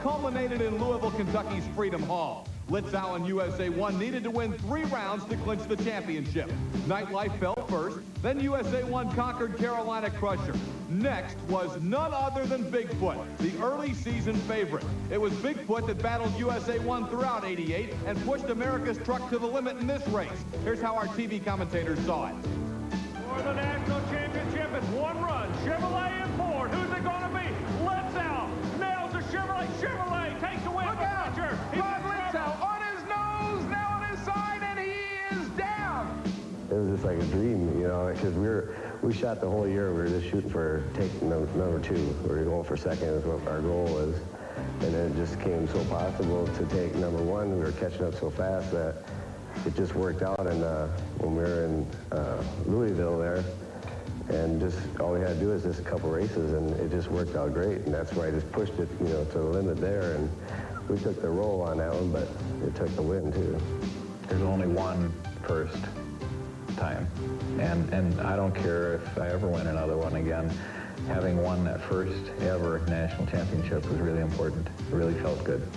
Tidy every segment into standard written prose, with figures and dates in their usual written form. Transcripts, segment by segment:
culminated in Louisville, Kentucky's Freedom Hall. Lithgow and USA-1 needed to win 3 rounds to clinch the championship. Nightlife fell first, then USA-1 conquered Carolina Crusher. Next was none other than Bigfoot, the early season favorite. It was Bigfoot that battled USA-1 throughout '88 and pushed America's truck to the limit in this race. Here's how our TV commentators saw it. For the national championship, it's 1 run. Chevrolet and Ford. Who's it going to be? Lithgow nails the Chevrolet. Chevrolet takes the win. Look out! Rod Lithgow on his nose, now on his side, and he is down. It was just like a dream, you know, because we shot the whole year. We were just shooting for take number 2. We were going for second is what our goal was. And then it just came so possible to take number 1. We were catching up so fast that it just worked out. And when we were in Louisville there, and just all we had to do is just a couple races, and it just worked out great. And that's why I just pushed it, you know, to the limit there. And we took the roll on that one, but it took the win too. There's only one first time, and I don't care if I ever win another one again. Having won that first ever national championship was really important. It really felt good.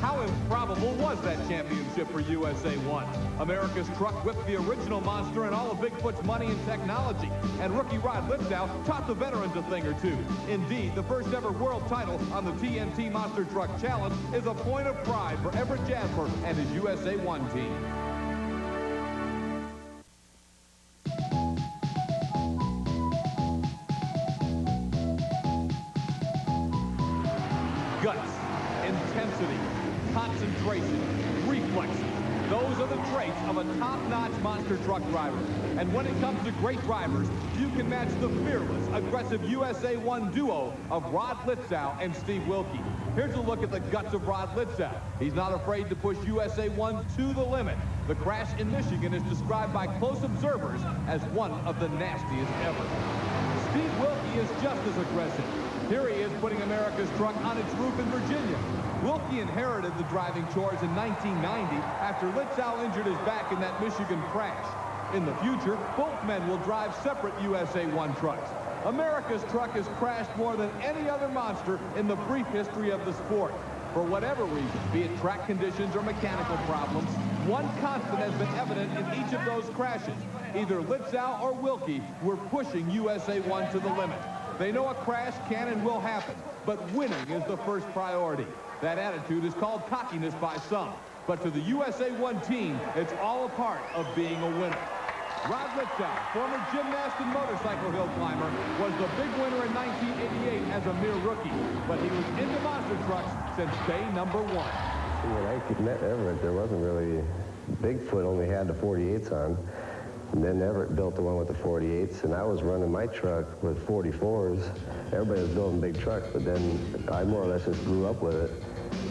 How improbable was that championship for USA-1? America's truck whipped the original monster and all of Bigfoot's money and technology. And rookie Rod Lithgow taught the veterans a thing or two. Indeed, the first ever world title on the TNT Monster Truck Challenge is a point of pride for Everett Jasper and his USA-1 team. Guts, intensity, concentration, reflexes. Those are the traits of a top-notch monster truck driver. And when it comes to great drivers, you can match the fearless, aggressive USA-1 duo of Rod Lithgow and Steve Wilkie. Here's a look at the guts of Rod Lithgow. He's not afraid to push USA-1 to the limit. The crash in Michigan is described by close observers as one of the nastiest ever. Steve Wilkie is just as aggressive. Here he is putting America's truck on its roof in Virginia. Wilkie inherited the driving chores in 1990 after Lithgow injured his back in that Michigan crash. In the future, both men will drive separate USA-1 trucks. America's truck has crashed more than any other monster in the brief history of the sport. For whatever reason, be it track conditions or mechanical problems, one constant has been evident in each of those crashes. Either Lithgow or Wilkie were pushing USA-1 to the limit. They know a crash can and will happen, but winning is the first priority. That attitude is called cockiness by some, but to the USA-1 team, it's all a part of being a winner. Rod Lithgow, former gymnast and motorcycle hill climber, was the big winner in 1988 as a mere rookie, but he was into monster trucks since day number 1. When I met Everett, there wasn't really, Bigfoot only had the 48s on. And then Everett built the one with the 48s, and I was running my truck with 44s. Everybody was building big trucks, but then I more or less just grew up with it.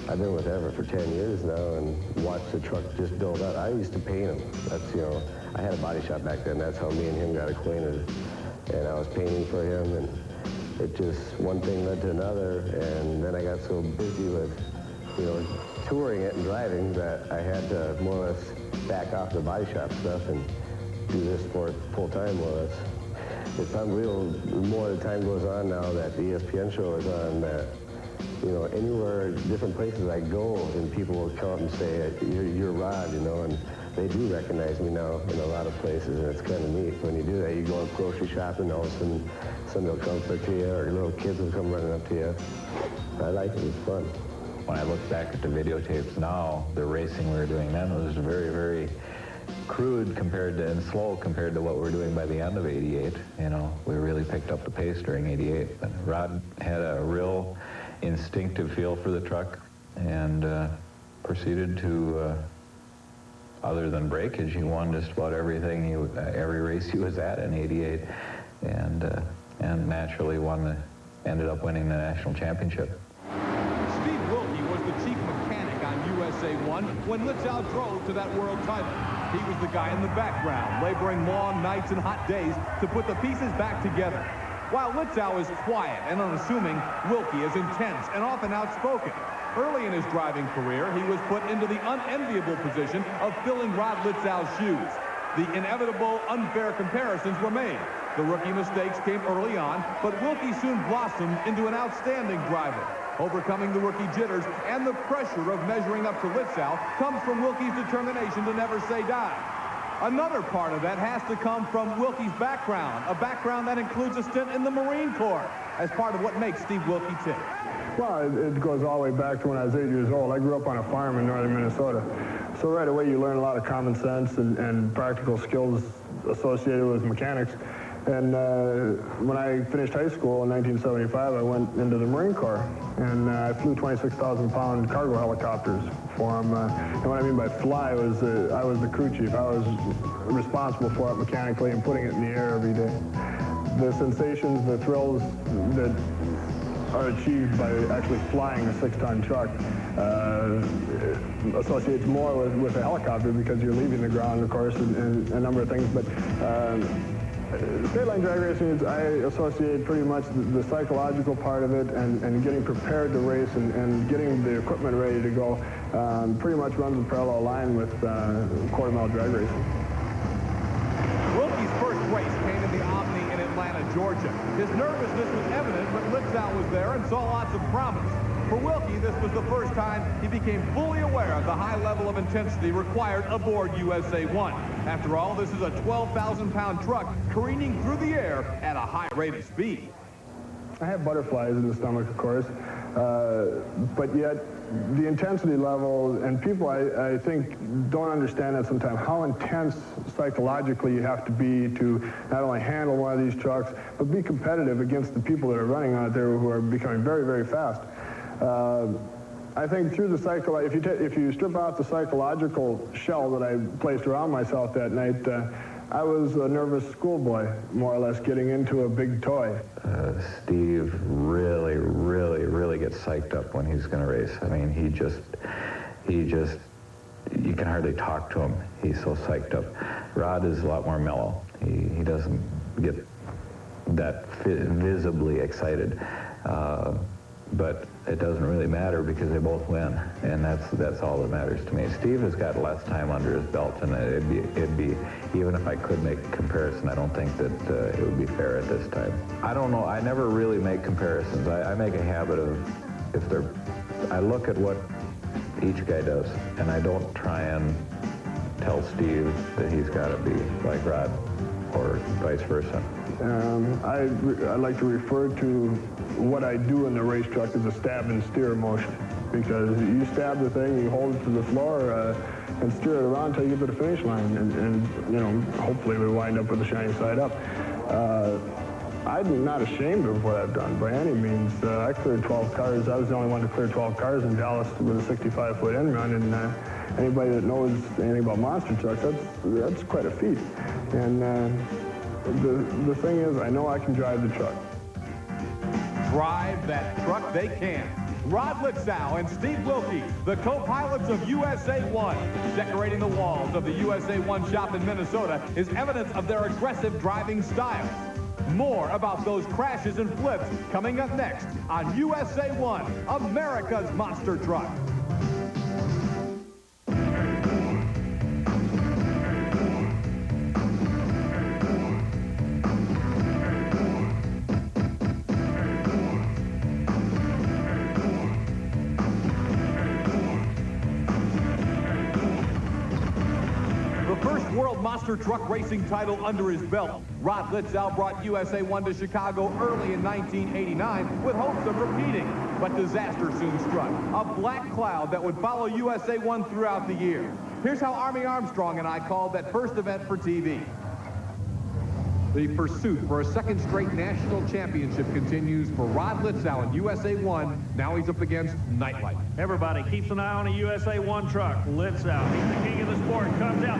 I've been with Everett for 10 years now and watched the truck just build up. I used to paint them. That's, you know, I had a body shop back then. That's how me and him got acquainted. And I was painting for him, and it just, one thing led to another, and then I got so busy with, you know, touring it and driving that I had to more or less back off the body shop stuff and do this for full-time more or less. It's unreal. The more the time goes on now that the ESPN show is on, that, you know, anywhere, different places I go, and people will come up and say, you're Rod, you know, and they do recognize me now in a lot of places, and it's kind of neat. When you do that, you go grocery shopping, all of a sudden somebody will come up to you, or little kids will come running up to you. I like it. It's fun. When I look back at the videotapes now, the racing we were doing then was very, very crude compared to, and slow compared to what we were doing by the end of '88. You know, we really picked up the pace during '88. But Rod had a real instinctive feel for the truck and proceeded to, other than breakage, he won just about everything, every race he was at in '88, and naturally ended up winning the national championship. Steve Wilkie was the chief mechanic on USA-1 when Lithgow drove to that world title. He was the guy in the background, laboring long nights and hot days to put the pieces back together. While Lithgow is quiet and unassuming, Wilkie is intense and often outspoken. Early in his driving career, he was put into the unenviable position of filling Rod Lithgow's shoes. The inevitable unfair comparisons were made. The rookie mistakes came early on, but Wilkie soon blossomed into an outstanding driver. Overcoming the rookie jitters and the pressure of measuring up to Litzau comes from Wilkie's determination to never say die. Another part of that has to come from Wilkie's background, a background that includes a stint in the Marine Corps as part of what makes Steve Wilkie tick. Well, it goes all the way back to when I was 8 years old. I grew up on a farm in northern Minnesota. So right away you learn a lot of common sense and practical skills associated with mechanics. And when I finished high school in 1975, I went into the Marine Corps. And I flew 26,000-pound cargo helicopters for them. And what I mean by fly was I was the crew chief. I was responsible for it mechanically and putting it in the air every day. The sensations, the thrills that are achieved by actually flying a 6-ton truck associates more with a helicopter because you're leaving the ground, of course, and a number of things. But straight line drag racing, I associate pretty much the psychological part of it and getting prepared to race and getting the equipment ready to go pretty much runs a parallel line with quarter-mile drag racing. Wilkie's first race came in the Omni in Atlanta, Georgia. His nervousness was evident, but Litzau was there and saw lots of promise. For Wilkie, this was the first time he became fully aware of the high level of intensity required aboard USA-1. After all, this is a 12,000-pound truck careening through the air at a high rate of speed. I have butterflies in the stomach, of course, but yet the intensity level, and people, I think, don't understand that sometimes, how intense psychologically you have to be to not only handle one of these trucks, but be competitive against the people that are running out there who are becoming very, very fast. I think through the if you strip out the psychological shell that I placed around myself that night, I was a nervous schoolboy, more or less, getting into a big toy. Steve really, really, really gets psyched up when he's going to race. I mean, he just, you can hardly talk to him. He's so psyched up. Rod is a lot more mellow. He doesn't get that visibly excited. But it doesn't really matter because they both win, and that's all that matters to me. Steve has got less time under his belt, and it'd be even if I could make a comparison, I don't think that it would be fair at this time. I don't know. I never really make comparisons. I make a habit of I look at what each guy does, and I don't try and tell Steve that he's got to be like Rod or vice versa. I like to refer to what I do in the race truck as a stab and steer motion, because you stab the thing, you hold it to the floor, and steer it around until you get to the finish line, and you know, hopefully we wind up with the shiny side up. I'm not ashamed of what I've done by any means. I cleared 12 cars. I was the only one to clear 12 cars in Dallas with a 65-foot end run, and anybody that knows anything about monster trucks, that's quite a feat. And the thing is, I know I can drive the truck. Drive that truck they can. Rod Litzau and Steve Wilkie, the co-pilots of USA-1. Decorating the walls of the USA-1 shop in Minnesota is evidence of their aggressive driving style. More about those crashes and flips coming up next on USA-1, America's monster truck. World Monster Truck Racing title under his belt, Rod Litzau brought USA-1 to Chicago early in 1989 with hopes of repeating, but disaster soon struck, a black cloud that would follow USA-1 throughout the year. Here's how Army Armstrong and I called that first event for TV. The pursuit for a second straight national championship continues for Rod Litzau and USA-1. Now he's up against Nightlight. Everybody keeps an eye on a USA-1 truck. Litzau, he's the king of the sport, comes out.